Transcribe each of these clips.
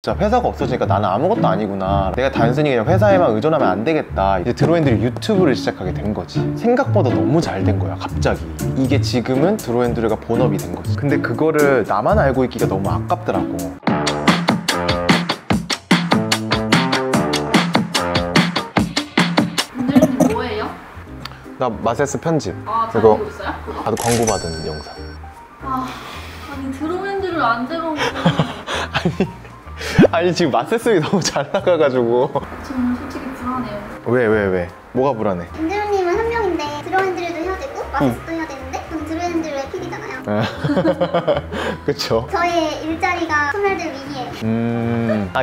진짜 회사가 없어지니까 나는 아무것도 아니구나, 내가 단순히 그냥 회사에만 의존하면 안 되겠다. 이제 드로앤드리 유튜브를 시작하게 된 거지. 생각보다 너무 잘 된 거야 갑자기. 이게 지금은 드로앤드리가 본업이 된 거지. 근데 그거를 나만 알고 있기가 너무 아깝더라고. 오늘은 뭐예요? 나 마세스 편집. 잘 되고 있어요? 나도 광고 받은 영상. 아니 드로앤드를 안 들어오고 아니 지금 마세스이 너무 잘 나가가지고. 저는 솔직히 불안해요. 왜? 뭐가 불안해? 김재훈님은 한 명인데 드로앤드리도 해야 되고 마세스도 해야 되는데 전 드로앤드리의 PD잖아요. 그쵸. 저의 일자리가 소멸될 위기에.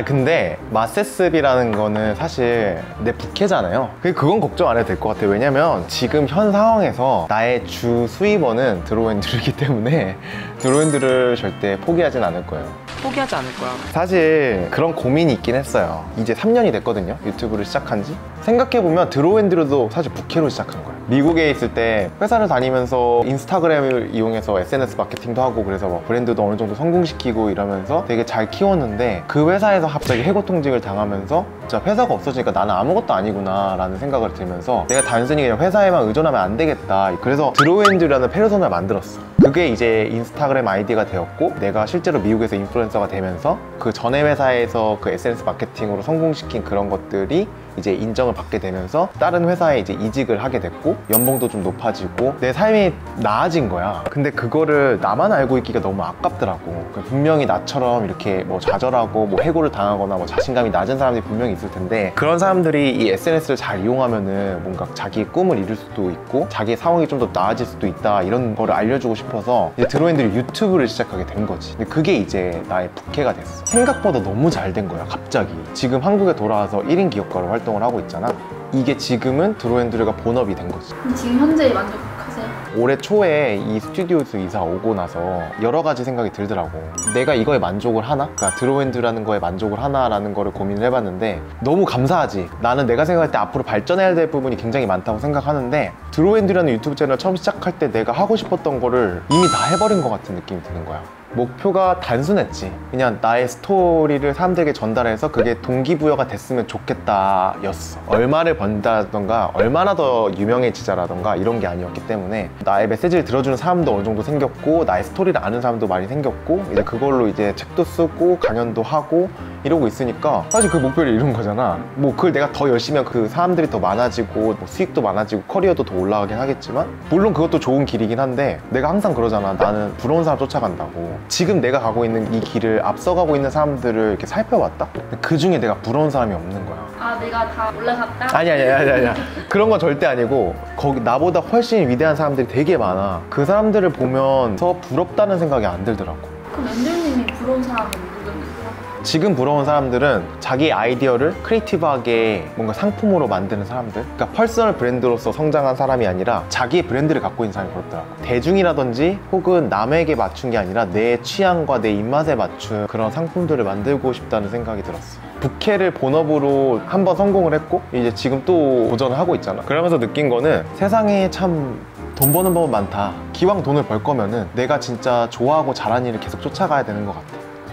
근데 마세스비라는 거는 사실 내 부캐잖아요. 그건 걱정 안 해도 될 것 같아요. 왜냐면 지금 현 상황에서 나의 주 수입원은 드로앤드리이기 때문에 드로앤드리를 절대 포기하진 않을 거예요. 포기하지 않을 거야. 사실 그런 고민이 있긴 했어요. 이제 3년이 됐거든요, 유튜브를 시작한 지. 생각해보면 드로앤드리도 사실 부캐로 시작한 거예요. 미국에 있을 때 회사를 다니면서 인스타그램을 이용해서 SNS 마케팅도 하고, 그래서 막 브랜드도 어느 정도 성공시키고 이러면서 되게 잘 키웠는데, 그 회사에서 갑자기 해고통직을 당하면서 진짜 회사가 없어지니까 나는 아무것도 아니구나 라는 생각을 들면서 내가 단순히 그냥 회사에만 의존하면 안 되겠다. 그래서 드로앤드리라는 페르소나를 만들었어. 그게 이제 인스타그램 아이디가 되었고, 내가 실제로 미국에서 인플루엔서가 되면서 그 전에 회사에서 그 SNS 마케팅으로 성공시킨 그런 것들이 이제 인정을 받게 되면서 다른 회사에 이제 이직을 하게 됐고, 연봉도 좀 높아지고 내 삶이 나아진 거야. 근데 그거를 나만 알고 있기가 너무 아깝더라고. 분명히 나처럼 이렇게 뭐 좌절하고 뭐 해고를 당하거나 뭐 자신감이 낮은 사람들이 분명히 있을 텐데, 그런 사람들이 이 SNS를 잘 이용하면은 뭔가 자기의 꿈을 이룰 수도 있고 자기의 상황이 좀 더 나아질 수도 있다, 이런 거를 알려주고 싶어서 이제 드로앤드리 유튜브를 시작하게 된 거지. 근데 그게 이제 나의 부캐가 됐어. 생각보다 너무 잘 된 거야 갑자기. 지금 한국에 돌아와서 1인 기업가로 활동을 하고 있잖아. 이게 지금은 드로앤드리가 본업이 된 거지. 그럼 지금 현재 만족하세요? 올해 초에 이 스튜디오에서 이사 오고 나서 여러 가지 생각이 들더라고. 내가 이거에 만족을 하나? 그러니까 드로앤드리라는 거에 만족을 하나라는 거를 고민을 해봤는데, 너무 감사하지. 나는 내가 생각할 때 앞으로 발전해야 될 부분이 굉장히 많다고 생각하는데, 드로앤드리라는 유튜브 채널 처음 시작할 때 내가 하고 싶었던 거를 이미 다 해버린 것 같은 느낌이 드는 거야. 목표가 단순했지. 그냥 나의 스토리를 사람들에게 전달해서 그게 동기부여가 됐으면 좋겠다 였어. 얼마를 번다던가 얼마나 더 유명해지자라던가 이런 게 아니었기 때문에, 나의 메시지를 들어주는 사람도 어느 정도 생겼고, 나의 스토리를 아는 사람도 많이 생겼고, 이제 그걸로 이제 책도 쓰고 강연도 하고 이러고 있으니까 사실 그 목표를 이룬 거잖아. 뭐 그걸 내가 더 열심히 하면 그 사람들이 더 많아지고 뭐 수익도 많아지고 커리어도 더 올라가긴 하겠지만, 물론 그것도 좋은 길이긴 한데, 내가 항상 그러잖아. 나는 부러운 사람 쫓아간다고. 지금 내가 가고 있는 이 길을 앞서가고 있는 사람들을 이렇게 살펴봤다? 그 중에 내가 부러운 사람이 없는 거야. 내가 다 올라갔다? 아니야. 그런 건 절대 아니고, 거기 나보다 훨씬 위대한 사람들이 되게 많아. 그 사람들을 보면서 부럽다는 생각이 안 들더라고. 그럼 엔젤님이 부러운 사람은 누구입니까? 지금 부러운 사람들은 자기 아이디어를 크리에이티브하게 뭔가 상품으로 만드는 사람들. 그러니까 퍼스널 브랜드로서 성장한 사람이 아니라 자기의 브랜드를 갖고 있는 사람이 부럽더라고. 대중이라든지 혹은 남에게 맞춘 게 아니라 내 취향과 내 입맛에 맞춘 그런 상품들을 만들고 싶다는 생각이 들었어. 부캐를 본업으로 한번 성공을 했고, 이제 지금 또 도전을 하고 있잖아. 그러면서 느낀 거는, 세상에 참 돈 버는 법은 많다. 기왕 돈을 벌 거면은 내가 진짜 좋아하고 잘하는 일을 계속 쫓아가야 되는 것 같아.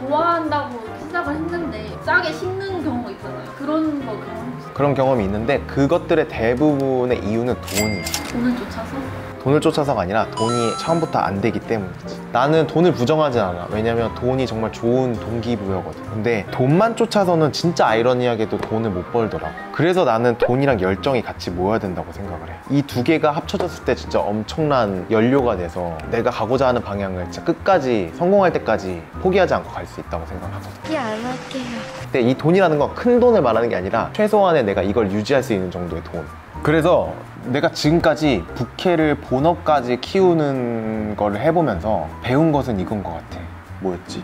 좋아한다고 시작을 했는데 싸게 식는 경우가 있잖아요. 그런 거 경험했어요? 그런 경험이 있는데, 그것들의 대부분의 이유는 돈이야. 돈을 쫓아서? 돈을 쫓아서가 아니라 돈이 처음부터 안 되기 때문이지. 나는 돈을 부정하진 않아. 왜냐면 돈이 정말 좋은 동기부여거든. 근데 돈만 쫓아서는 진짜 아이러니하게도 돈을 못 벌더라고. 그래서 나는 돈이랑 열정이 같이 모여야 된다고 생각을 해. 이 두 개가 합쳐졌을 때 진짜 엄청난 연료가 돼서 내가 가고자 하는 방향을 진짜 끝까지, 성공할 때까지 포기하지 않고 갈 수 있다고 생각하거든. 포기 안 할게요. 근데 이 돈이라는 건 큰 돈을 말하는 게 아니라 최소한의 내가 이걸 유지할 수 있는 정도의 돈. 그래서 내가 지금까지 부캐를 본업까지 키우는 거를 해보면서 배운 것은 이건 것 같아. 뭐였지?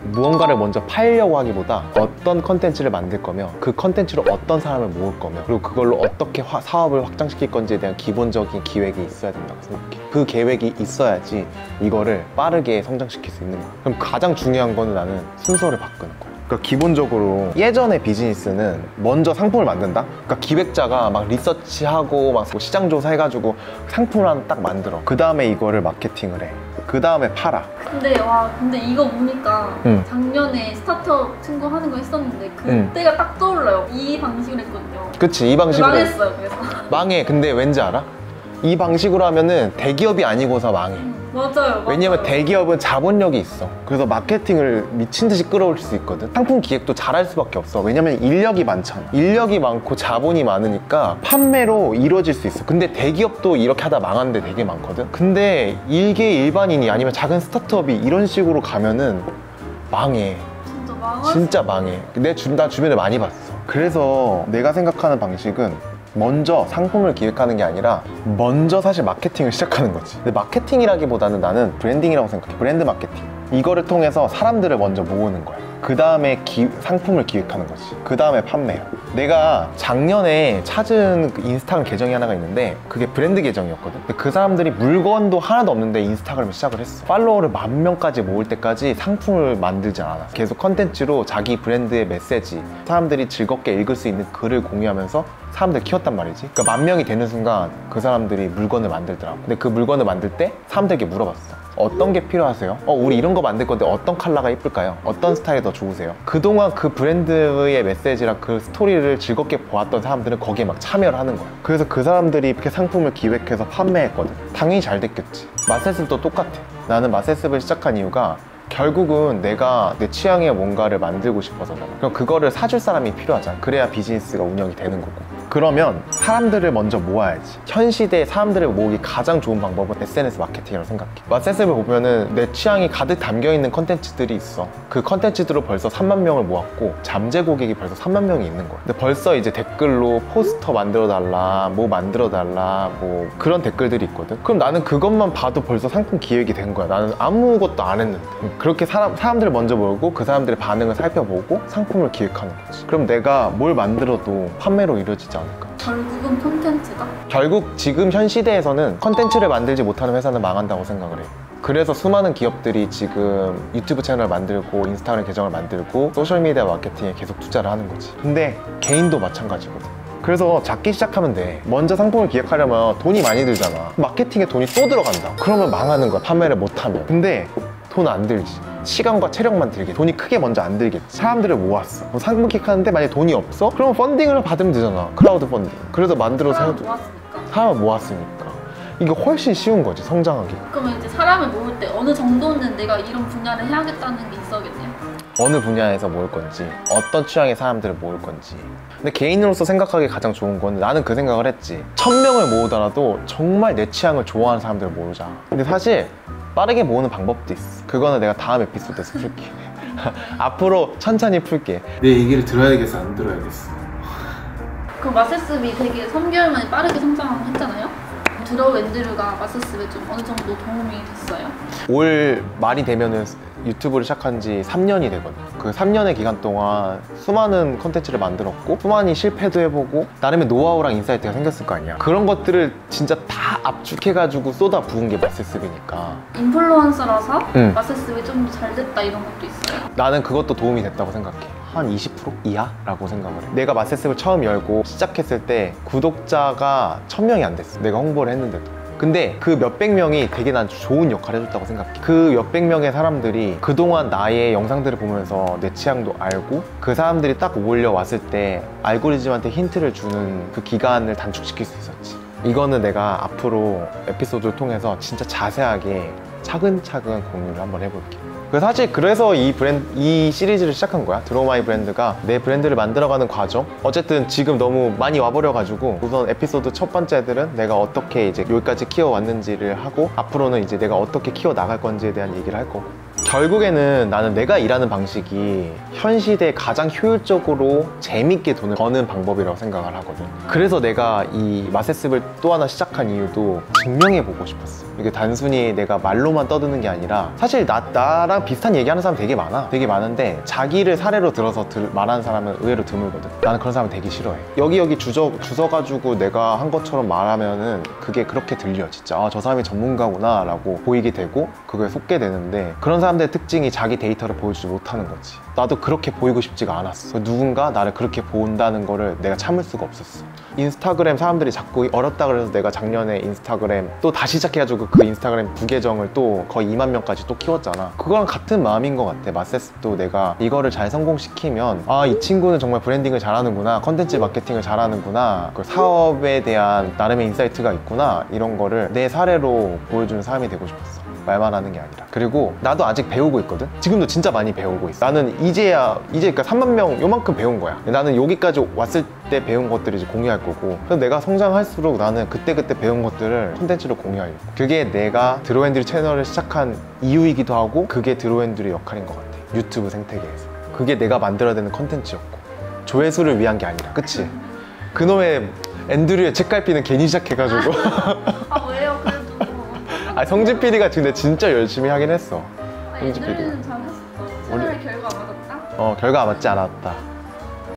무언가를 먼저 팔려고 하기보다 어떤 컨텐츠를 만들 거며, 그 컨텐츠로 어떤 사람을 모을 거며, 그리고 그걸로 어떻게 사업을 확장시킬 건지에 대한 기본적인 기획이 있어야 된다고 생각해. 그 계획이 있어야지 이거를 빠르게 성장시킬 수 있는 거야. 그럼 가장 중요한 거는 나는 순서를 바꾸는 거야. 그러니까 기본적으로 예전의 비즈니스는 먼저 상품을 만든다? 그러니까 기획자가 막 리서치하고 막 시장 조사해가지고 상품을 하나 딱 만들어. 그 다음에 이거를 마케팅을 해. 그 다음에 팔아. 근데 이거 보니까 응. 작년에 스타트업 친구 하는 거 했었는데 그때가 딱 떠올라요. 이 방식으로 했거든요. 그치, 이 방식으로 망했어요. 그래서 망해. 근데 왠지 알아? 이 방식으로 하면은 대기업이 아니고서 망해. 맞아요. 왜냐면 대기업은 자본력이 있어. 그래서 마케팅을 미친 듯이 끌어올 수 있거든. 상품 기획도 잘할 수밖에 없어. 왜냐면 인력이 많잖아. 인력이 많고 자본이 많으니까 판매로 이루어질 수 있어. 근데 대기업도 이렇게 하다 망한 데 되게 많거든. 근데 일개 일반인이 아니면 작은 스타트업이 이런 식으로 가면은 망해. 진짜 망하지. 진짜 망해. 나 주변에 많이 봤어. 그래서 내가 생각하는 방식은 먼저 상품을 기획하는 게 아니라 먼저 사실 마케팅을 시작하는 거지. 근데 마케팅이라기보다는 나는 브랜딩이라고 생각해. 브랜드 마케팅. 이거를 통해서 사람들을 먼저 모으는 거야. 그 다음에 상품을 기획하는 거지. 그 다음에 판매야. 내가 작년에 찾은 그 인스타그램 계정이 하나가 있는데 그게 브랜드 계정이었거든. 근데 그 사람들이 물건도 하나도 없는데 인스타그램을 시작을 했어. 팔로워를 10,000명까지 모을 때까지 상품을 만들지 않아. 계속 컨텐츠로 자기 브랜드의 메시지, 사람들이 즐겁게 읽을 수 있는 글을 공유하면서 사람들 키웠단 말이지. 그러니까 10,000명이 되는 순간 그 사람들이 물건을 만들더라고. 근데 그 물건을 만들 때 사람들에게 물어봤어. 어떤 게 필요하세요? 우리 이런 거 만들 건데 어떤 컬러가 이쁠까요? 어떤 스타일이 더 좋으세요? 그동안 그 브랜드의 메시지랑 그 스토리를 즐겁게 보았던 사람들은 거기에 막 참여를 하는 거야. 그래서 그 사람들이 이렇게 상품을 기획해서 판매했거든. 당연히 잘 됐겠지. 마세스도 똑같아. 나는 마세스를 시작한 이유가 결국은 내가 내 취향의 뭔가를 만들고 싶어서잖아. 그럼 그거를 사줄 사람이 필요하잖아. 그래야 비즈니스가 운영이 되는 거고. 그러면 사람들을 먼저 모아야지. 현 시대에 사람들을 모으기 가장 좋은 방법은 SNS 마케팅이라고 생각해. 마세스를 보면은 내 취향이 가득 담겨있는 컨텐츠들이 있어. 그 컨텐츠들로 벌써 30,000명을 모았고 잠재 고객이 벌써 30,000명이 있는 거야. 근데 벌써 이제 댓글로 포스터 만들어달라, 뭐 만들어달라, 뭐 그런 댓글들이 있거든. 그럼 나는 그것만 봐도 벌써 상품 기획이 된 거야. 나는 아무것도 안 했는데. 그렇게 사람들을 먼저 모으고 그 사람들의 반응을 살펴보고 상품을 기획하는 거지. 그럼 내가 뭘 만들어도 판매로 이루어지지 않을까? 결국은 콘텐츠다. 결국 지금 현 시대에서는 컨텐츠를 만들지 못하는 회사는 망한다고 생각을 해. 그래서 수많은 기업들이 지금 유튜브 채널을 만들고 인스타그램 계정을 만들고 소셜미디어 마케팅에 계속 투자를 하는 거지. 근데 개인도 마찬가지거든. 그래서 작게 시작하면 돼. 먼저 상품을 기획하려면 돈이 많이 들잖아. 마케팅에 돈이 또 들어간다. 그러면 망하는 거야, 판매를 못하면. 근데 돈 안 들지. 시간과 체력만 들게. 돈이 크게 먼저 안 들겠지. 사람들을 모았어. 상품 기획하는데 만약에 돈이 없어? 그러면 펀딩을 받으면 되잖아. 크라우드 펀딩. 그래서 만들어서 사람 해도 모았으니까. 사람을 모았으니까 이게 훨씬 쉬운 거지, 성장하기가. 그러면 이제 사람을 모을 때 어느 정도는 내가 이런 분야를 해야겠다는 게 있어야겠네요. 어느 분야에서 모을 건지, 어떤 취향의 사람들을 모을 건지. 근데 개인으로서 생각하기 가장 좋은 건 나는 그 생각을 했지. 1,000명을 모으더라도 정말 내 취향을 좋아하는 사람들을 모으자. 근데 사실 빠르게 모으는 방법도 있어. 그거는 내가 다음 에피소드에서 풀게. 앞으로 천천히 풀게. 내 얘기를 들어야 되겠어, 안 들어야겠어? 그럼 마세스비 되게 3개월 만에 빠르게 성장을 했잖아요? 드로우앤드류가 마세스비에 좀 어느 정도 도움이 됐어요? 올 말이 되면은 유튜브를 시작한 지 3년이 되거든. 그 3년의 기간 동안 수많은 컨텐츠를 만들었고 수많이 실패도 해보고 나름의 노하우랑 인사이트가 생겼을 거 아니야. 그런 것들을 진짜 다 압축해가지고 쏟아 부은 게 마세스비니까. 인플루언서라서 응. 마세스비 좀 더 잘 됐다 이런 것도 있어요? 나는 그것도 도움이 됐다고 생각해. 한 20% 이하라고 생각을 해. 내가 마세스를 처음 열고 시작했을 때 구독자가 1,000명이 안 됐어. 내가 홍보를 했는데도. 근데 그 몇백 명이 되게 난 좋은 역할을 해줬다고 생각해. 그 몇백 명의 사람들이 그동안 나의 영상들을 보면서 내 취향도 알고 그 사람들이 딱 올려왔을 때 알고리즘한테 힌트를 주는 그 기간을 단축시킬 수 있었지. 이거는 내가 앞으로 에피소드를 통해서 진짜 자세하게 차근차근 공유를 한번 해볼게. 사실 그래서 이 시리즈를 시작한 거야. 드로우 마이 브랜드가 내 브랜드를 만들어가는 과정. 어쨌든 지금 너무 많이 와버려가지고 우선 에피소드 첫 번째들은 내가 어떻게 이제 여기까지 키워왔는지를 하고 앞으로는 이제 내가 어떻게 키워 나갈 건지에 대한 얘기를 할 거고. 결국에는 나는 내가 일하는 방식이 현 시대에 가장 효율적으로 재밌게 돈을 버는 방법이라고 생각을 하거든. 그래서 내가 이 마세스를 또 하나 시작한 이유도 증명해보고 싶었어. 이게 단순히 내가 말로만 떠드는 게 아니라 사실 나랑 비슷한 얘기하는 사람 되게 많아. 되게 많은데 자기를 사례로 들어서 말하는 사람은 의외로 드물거든. 나는 그런 사람 되게 싫어해. 여기 주워가지고 내가 한 것처럼 말하면은 그게 그렇게 들려. 진짜 아, 저 사람이 전문가구나 라고 보이게 되고 그거에 속게 되는데 그런 사람들의 특징이 자기 데이터를 보여주지 못하는 거지. 나도 그렇게 보이고 싶지가 않았어. 누군가 나를 그렇게 본다는 거를 내가 참을 수가 없었어. 인스타그램 사람들이 자꾸 어렵다 그래서 내가 작년에 인스타그램 또 다시 시작해가지고 그 인스타그램 부계정을 또 거의 2만 명까지 또 키웠잖아. 그거랑 같은 마음인 것 같아. 마세스도 내가 이거를 잘 성공시키면 아, 이 친구는 정말 브랜딩을 잘하는구나, 컨텐츠 마케팅을 잘하는구나, 그 사업에 대한 나름의 인사이트가 있구나, 이런 거를 내 사례로 보여주는 사람이 되고 싶었어. 말만 하는 게 아니라. 그리고 나도 아직 배우고 있거든. 지금도 진짜 많이 배우고 있어. 나는 이제 그러니까 3만 명 요만큼 배운 거야. 나는 여기까지 왔을 때 배운 것들을 이제 공유할 거고, 그래서 내가 성장할수록 나는 그때그때 배운 것들을 콘텐츠로 공유하려고. 그게 내가 드로앤드류 채널을 시작한 이유이기도 하고, 그게 드로앤드류 역할인 것 같아. 유튜브 생태계에서 그게 내가 만들어야 되는 콘텐츠였고, 조회수를 위한 게 아니라. 그치? 그놈의 앤드류의 책갈피는 괜히 시작해가지고 아 왜요? 그래도 아, 성진 PD가 근데 진짜 열심히 하긴 했어. 성진 PD가. 애들은 잘했어. 채널 결과 맞았다? 결과 맞지 않았다.